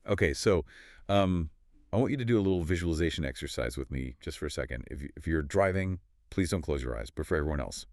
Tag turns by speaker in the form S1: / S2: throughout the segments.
S1: Okay, so I want you to do a little visualization exercise with me just for a second. If you're driving, please don't close your eyes, but for everyone else,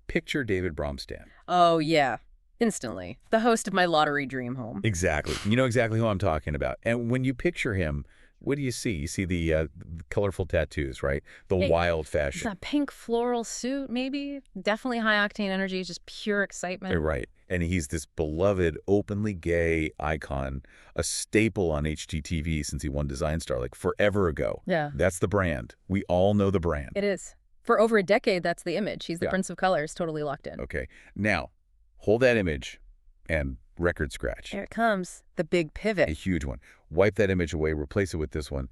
S1: picture David Bromstad.
S2: Oh, yeah. Instantly. The host of my lottery dream home.
S1: Exactly. You know exactly who I'm talking about. And when you picture him, what do you see? You see the colorful tattoos, right? The
S2: Hey,
S1: wild fashion.
S2: that pink floral suit, maybe? Definitely high octane energy, just pure excitement.
S1: Right. And he's this beloved, openly gay icon, a staple on HGTV since he won Design Star, like forever ago.
S2: Yeah,
S1: That's the brand. We all know the brand.
S2: it is. For over a decade, that's the image. He's the
S1: Yeah.
S2: Prince of Colors, totally locked in.
S1: Okay. Now, hold that image and record scratch.
S2: Here it comes. The big
S1: A
S2: pivot.
S1: huge one. Wipe that image away, replace it with this one.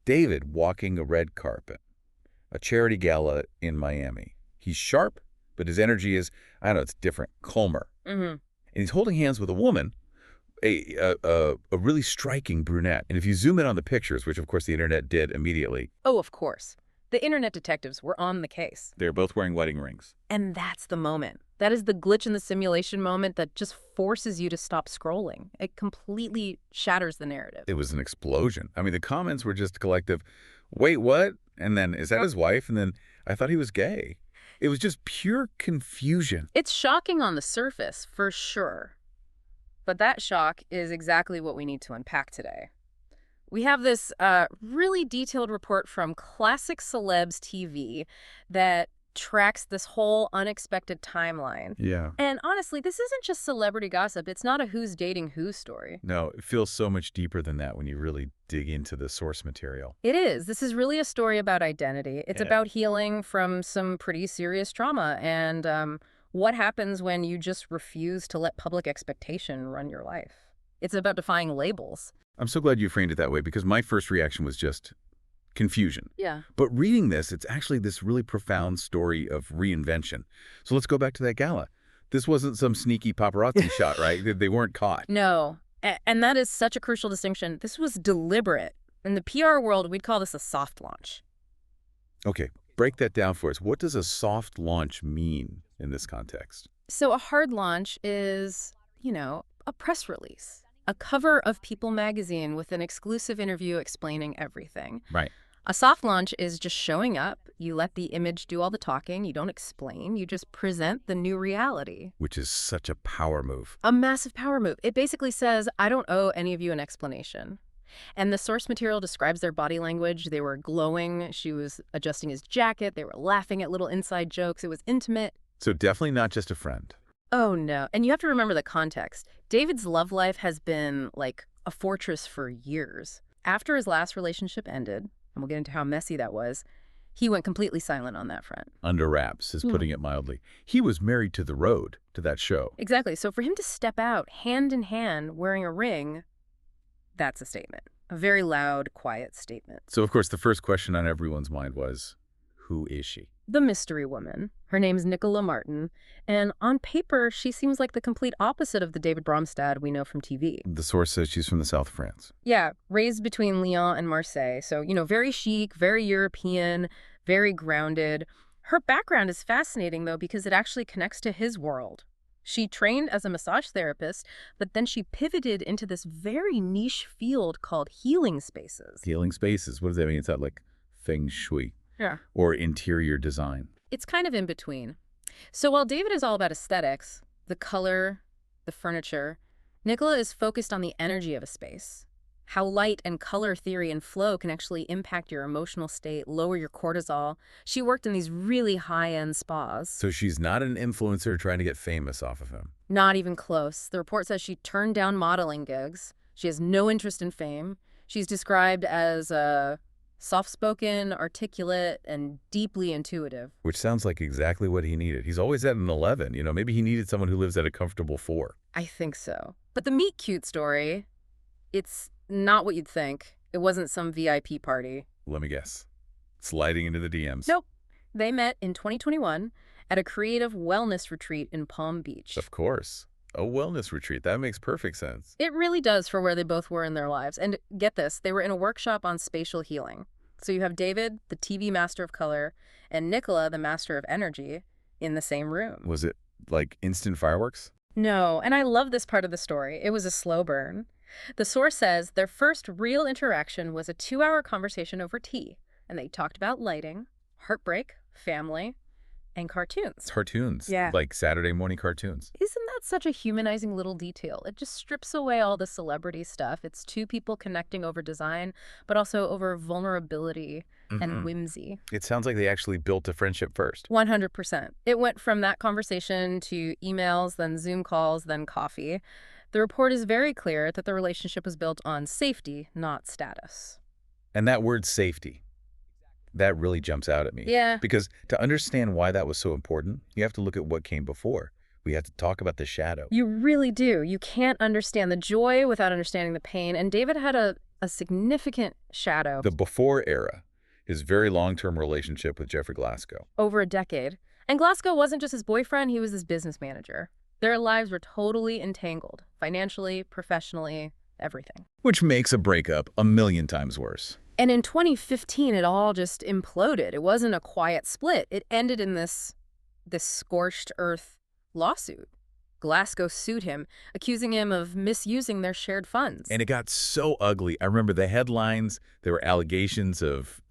S1: David walking a red carpet, a charity gala in Miami. He's sharp, but his energy is, I don't know, it's different, calmer.
S2: Mm-hmm.
S1: And he's holding hands with a woman, a really striking brunette. And if you zoom in on the pictures, which of course the internet did immediately,
S2: Oh, of course. The internet detectives were on the case.
S1: they're both wearing wedding rings.
S2: And that's the moment. That is the glitch in the simulation moment that just forces you to stop scrolling. It completely shatters the narrative.
S1: It was an explosion. I mean, the comments were just collective, wait, what? And then, is that his wife? And then, I thought he was gay. It was just pure confusion.
S2: It's shocking on the surface, for sure. But that shock is exactly what we need to unpack today. We have this really detailed report from Classic Celebs TV that tracks this whole unexpected timeline.
S1: Yeah.
S2: And honestly, this isn't just celebrity gossip. It's not a who's dating who story.
S1: No, it feels so much deeper than that when you really dig into the source material.
S2: It is. This is really a story about identity. It's
S1: Yeah.
S2: about healing from some pretty serious trauma and what happens when you just refuse to let public expectation run your life. It's about defying labels.
S1: I'm so glad you framed it that way because my first reaction was just confusion.
S2: Yeah.
S1: But reading this, it's actually this really profound story of reinvention. So let's go back to that gala. This wasn't some sneaky paparazzi shot, right? They weren't caught.
S2: No. And that is such a crucial distinction. This was deliberate. In the PR world, we'd call this a soft launch.
S1: Okay, break that down for us. What does a soft launch mean in this context?
S2: So a hard launch is, a press release, a cover of People magazine with an exclusive interview explaining everything.
S1: Right.
S2: A soft launch is just showing up. You let the image do all the talking. You don't explain. You just present the new reality.
S1: Which is such a power move.
S2: A massive power move. It basically says, I don't owe any of you an explanation. And the source material describes their body language. They were glowing. She was adjusting his jacket. They were laughing at little inside jokes. It was intimate.
S1: So definitely not just a friend.
S2: Oh, no. And you have to remember the context. David's love life has been like a fortress for years. After his last relationship ended, and we'll get into how messy that was, he went completely silent on that front.
S1: Under wraps is putting it mildly. He was married to the road, to that show.
S2: Exactly. So for him to step out hand in hand wearing a ring, that's a statement. A very loud, quiet statement.
S1: So, of course, the first question on everyone's mind was, who is she?
S2: The mystery woman. Her name's Nicola Martin, and on paper, she seems like the complete opposite of the David Bromstad we know from TV.
S1: The source says she's from the south of France.
S2: Yeah, raised between Lyon and Marseille, so, very chic, very European, very grounded. Her background is fascinating, though, because it actually connects to his world. She trained as a massage therapist, but then she pivoted into this very niche field called healing spaces.
S1: Healing spaces, what does that mean? It's not like feng shui.
S2: Yeah.
S1: Or interior design.
S2: It's kind of in between. So while David is all about aesthetics, the color, the furniture, Nicola is focused on the energy of a space. How light and color theory and flow can actually impact your emotional state, lower your cortisol. She worked in these really high-end spas.
S1: So she's not an influencer trying to get famous off of him.
S2: Not even close. The report says she turned down modeling gigs. She has no interest in fame. She's described as soft-spoken, articulate, and deeply intuitive.
S1: Which sounds like exactly what he needed. He's always at an 11. Maybe he needed someone who lives at a comfortable 4.
S2: I think so. But the meet cute story, it's not what you'd think. It wasn't some VIP party.
S1: Let me guess. Sliding into the DMs.
S2: Nope. They met in 2021 at a creative wellness retreat in Palm Beach.
S1: Of course. A wellness retreat. That makes perfect sense.
S2: It really does for where they both were in their lives. And get this, they were in a workshop on spatial healing. So you have David, the TV master of color, and Nicola, the master of energy, in the same room.
S1: Was it like instant fireworks?
S2: No, and I love this part of the story. It was a slow burn. The source says their first real interaction was a 2-hour conversation over tea, and they talked about lighting, heartbreak, family, and cartoons.
S1: Cartoons,
S2: Yeah.
S1: like Saturday morning cartoons.
S2: Isn't that such a humanizing little detail? It just strips away all the celebrity stuff. It's two people connecting over design, but also over vulnerability and whimsy.
S1: It sounds like they actually built a friendship first.
S2: 100%. It went from that conversation to emails, then Zoom calls, then coffee. The report is very clear that the relationship was built on safety, not status.
S1: And that word safety, that really jumps out at me.
S2: Yeah.
S1: Because to understand why that was so important, you have to look at what came before. We have to talk about the shadow.
S2: You really do. You can't understand the joy without understanding the pain. And David had a significant shadow.
S1: The before era, his very long-term relationship with Jeffrey Glasgow.
S2: Over a decade. And Glasgow wasn't just his boyfriend, he was his business manager. Their lives were totally entangled, financially, professionally, everything.
S1: Which makes a breakup a million times worse.
S2: And in 2015, it all just imploded. It wasn't a quiet split. It ended in this scorched earth lawsuit. Glasgow sued him, accusing him of misusing their shared funds.
S1: And it got so ugly. I remember the headlines. There were allegations of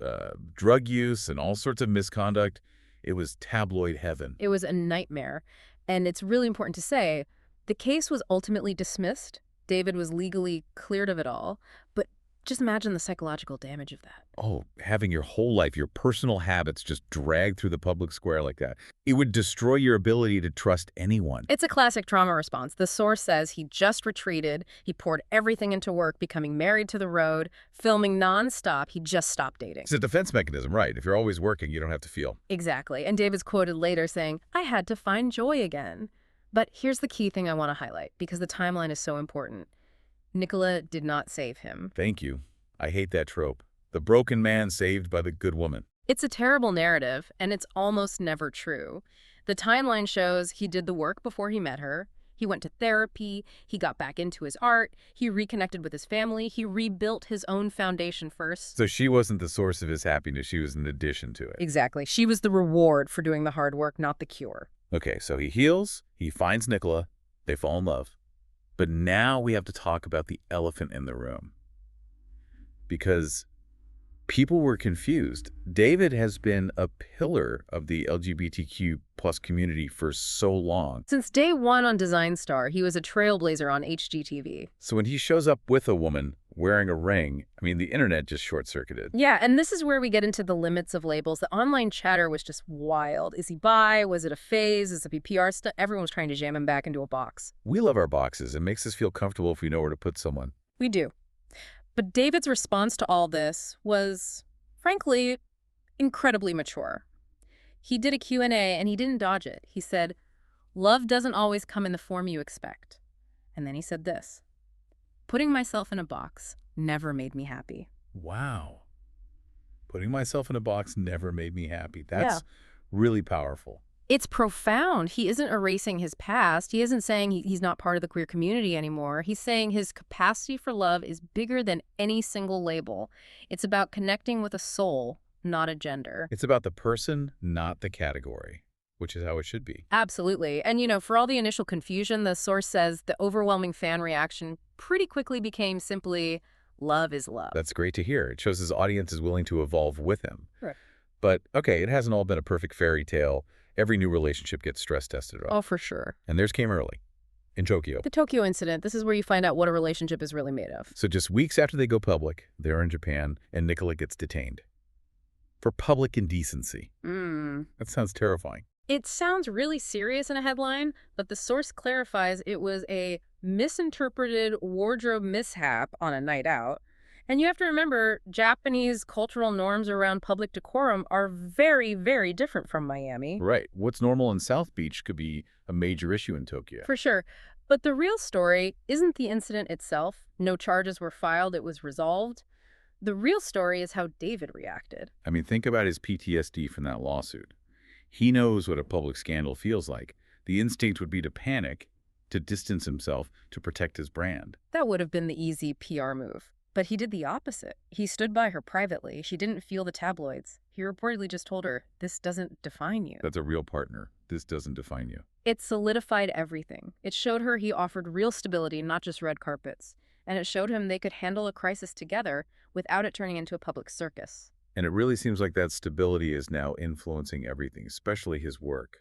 S1: drug use and all sorts of misconduct. It was tabloid heaven.
S2: It was a nightmare. And it's really important to say, the case was ultimately dismissed. David was legally cleared of it all. But just imagine the psychological damage of that.
S1: Oh, having your whole life, your personal habits just dragged through the public square like that. It would destroy your ability to trust anyone.
S2: It's a classic trauma response. The source says he just retreated. He poured everything into work, becoming married to the road, filming nonstop. He just stopped dating.
S1: It's a defense mechanism, right? If you're always working, you don't have to feel.
S2: Exactly. And David's quoted later saying, "I had to find joy again." But here's the key thing I want to highlight, because the timeline is so important. Nicola did not save him.
S1: Thank you. I hate that trope. The broken man saved by the good woman.
S2: It's a terrible narrative, and it's almost never true. The timeline shows he did the work before he met her. He went to therapy. He got back into his art. He reconnected with his family. He rebuilt his own foundation first.
S1: So she wasn't the source of his happiness. She was an addition to it.
S2: Exactly. She was the reward for doing the hard work, not the cure.
S1: Okay, so he heals. He finds Nicola. They fall in love. But now we have to talk about the elephant in the room. Because people were confused. David has been a pillar of the LGBTQ plus community for so long.
S2: Since day one on Design Star, he was a trailblazer on HGTV.
S1: So when he shows up with a woman wearing a ring, I mean, the internet just short-circuited.
S2: Yeah, and this is where we get into the limits of labels. The online chatter was just wild. Is he bi? Was it a phase? Is it a PR stuff? Everyone was trying to jam him back into a box.
S1: We love our boxes. It makes us feel comfortable if we know where to put someone.
S2: We do. But David's response to all this was, frankly, incredibly mature. He did a Q&A and he didn't dodge it. He said, "Love doesn't always come in the form you expect." And then he said this, "Putting myself in a box never made me happy."
S1: Wow. Putting myself in a box never made me happy. That's really powerful.
S2: It's profound. He isn't erasing his past. He isn't saying he's not part of the queer community anymore. He's saying his capacity for love is bigger than any single label. It's about connecting with a soul, not a gender.
S1: It's about the person, not the category, which is how it should be.
S2: Absolutely. And, for all the initial confusion, the source says the overwhelming fan reaction pretty quickly became simply, love is love.
S1: That's great to hear. It shows his audience is willing to evolve with him.
S2: Right.
S1: But, okay, it hasn't all been a perfect fairy tale. Every new relationship gets stress tested.
S2: Oh, for sure.
S1: And theirs came early, in Tokyo.
S2: The Tokyo incident, this is where you find out what a relationship is really made of.
S1: So just weeks after they go public, they're in Japan, and Nicola gets detained. For public indecency. That sounds terrifying.
S2: It sounds really serious in a headline, but the source clarifies it was a misinterpreted wardrobe mishap on a night out. And you have to remember, Japanese cultural norms around public decorum are very, very different from Miami.
S1: Right. What's normal in South Beach could be a major issue in Tokyo.
S2: For sure. But the real story isn't the incident itself. No charges were filed. It was resolved. The real story is how David reacted.
S1: I mean, think about his PTSD from that lawsuit. He knows what a public scandal feels like. The instinct would be to panic, to distance himself, to protect his brand.
S2: That would have been the easy PR move. But he did the opposite. He stood by her privately. She didn't feel the tabloids. He reportedly just told her, "This doesn't define you."
S1: That's a real partner. This doesn't define you.
S2: It solidified everything. It showed her he offered real stability, not just red carpets. and it showed him they could handle a crisis together without it turning into a public circus.
S1: And it really seems like that stability is now influencing everything, especially his work.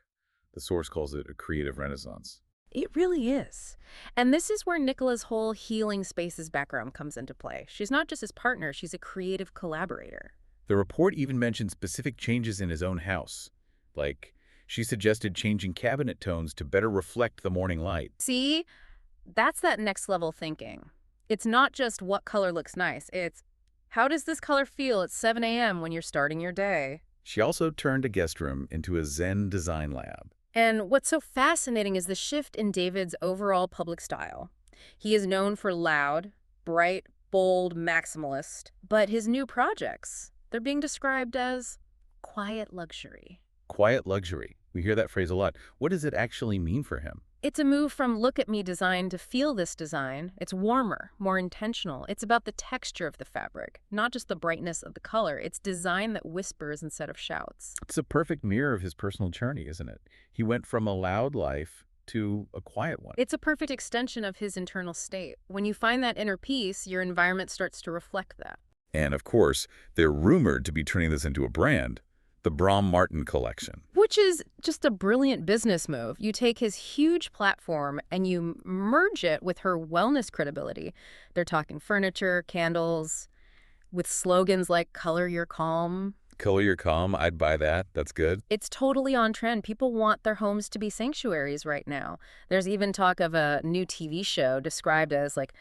S1: The source calls it a creative renaissance.
S2: It really is. And this is where Nicola's whole healing spaces background comes into play. She's not just his partner, she's a creative collaborator.
S1: The report even mentioned specific changes in his own house. Like, she suggested changing cabinet tones to better reflect the morning light.
S2: See, that's that next level thinking. It's not just what color looks nice, it's how does this color feel at 7 a.m. when you're starting your day?
S1: She also turned a guest room into a Zen design lab.
S2: And what's so fascinating is the shift in David's overall public style. He is known for loud, bright, bold, maximalist, but his new projects, they're being described as quiet luxury.
S1: Quiet luxury. We hear that phrase a lot. What does it actually mean for him?
S2: It's a move from look at me design to feel this design. It's warmer, more intentional. It's about the texture of the fabric, not just the brightness of the color. It's design that whispers instead of shouts.
S1: It's a perfect mirror of his personal journey, isn't it? He went from a loud life to a quiet one.
S2: It's a perfect extension of his internal state. When you find that inner peace, your environment starts to reflect that.
S1: And of course, they're rumored to be turning this into a brand, the Bromstad collection.
S2: Which is just a brilliant business move. You take his huge platform and you merge it with her wellness credibility. They're talking furniture, candles, with slogans like color your calm.
S1: Color your calm, I'd buy that. That's good.
S2: It's totally on trend. People want their homes to be sanctuaries right now. There's even talk of a new TV show described as like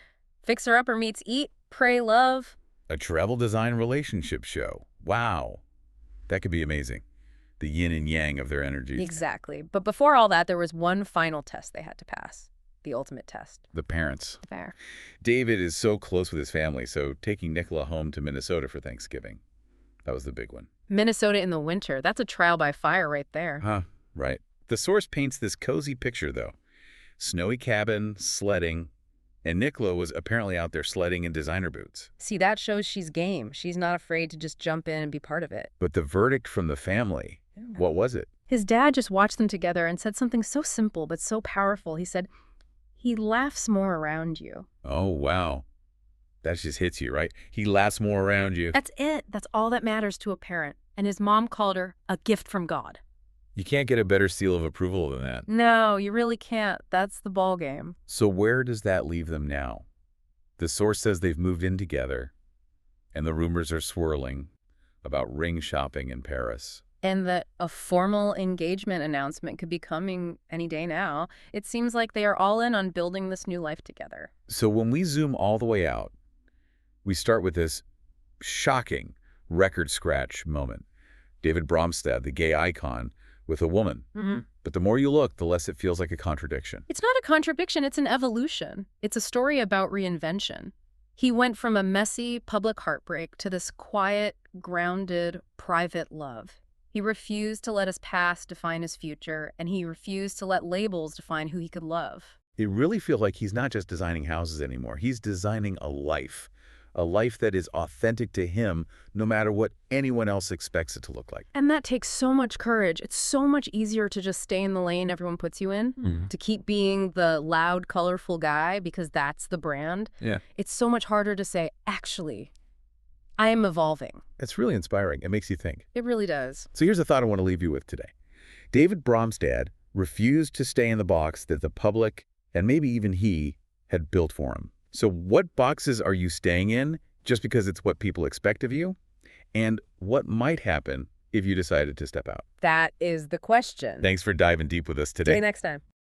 S2: Fixer Upper meets Eat, Pray, Love.
S1: A travel design relationship show. Wow. That could be amazing. The yin and yang of their energies.
S2: Exactly. But before all that, there was one final test they had to pass. The ultimate test.
S1: The parents.
S2: Fair.
S1: David is so close with his family, so taking Nicola home to Minnesota for Thanksgiving. That was the big one.
S2: Minnesota in the winter. That's a trial by fire right there.
S1: Huh, right. The source paints this cozy picture, though. Snowy cabin, sledding, and Nicola was apparently out there sledding in designer boots.
S2: See, that shows she's game. She's not afraid to just jump in and be part of it.
S1: But the verdict from the family, what was it?
S2: His dad just watched them together and said something so simple but so powerful. He said, he laughs more around you.
S1: Oh, wow. That just hits you, right? He laughs more around you.
S2: That's it. That's all that matters to a parent. And his mom called her a gift from God.
S1: You can't get a better seal of approval than that.
S2: No, you really can't. That's the ball game.
S1: So where does that leave them now? The source says they've moved in together, and the rumors are swirling about ring shopping in Paris.
S2: And that a formal engagement announcement could be coming any day now. It seems like they are all in on building this new life together.
S1: So when we zoom all the way out, we start with this shocking record scratch moment. David Bromstad, the gay icon, with a woman. But the more you look, the less it feels like a contradiction.
S2: It's not a contradiction, it's an evolution. It's a story about reinvention. He went from a messy public heartbreak to this quiet, grounded, private love. He refused to let his past define his future, and he refused to let labels define who he could love.
S1: It really feels like he's not just designing houses anymore. He's designing a life that is authentic to him, no matter what anyone else expects it to look like.
S2: And that takes so much courage. It's so much easier to just stay in the lane everyone puts you in, to keep being the loud, colorful guy because that's the brand.
S1: Yeah.
S2: It's so much harder to say, actually, I am evolving.
S1: It's really inspiring. It makes you think.
S2: It really does.
S1: So here's a thought I want to leave you with today. David Bromstad refused to stay in the box that the public, and maybe even he, had built for him. So what boxes are you staying in just because it's what people expect of you? And what might happen if you decided to step out?
S2: That is the question.
S1: Thanks for diving deep with us today.
S2: See you next time.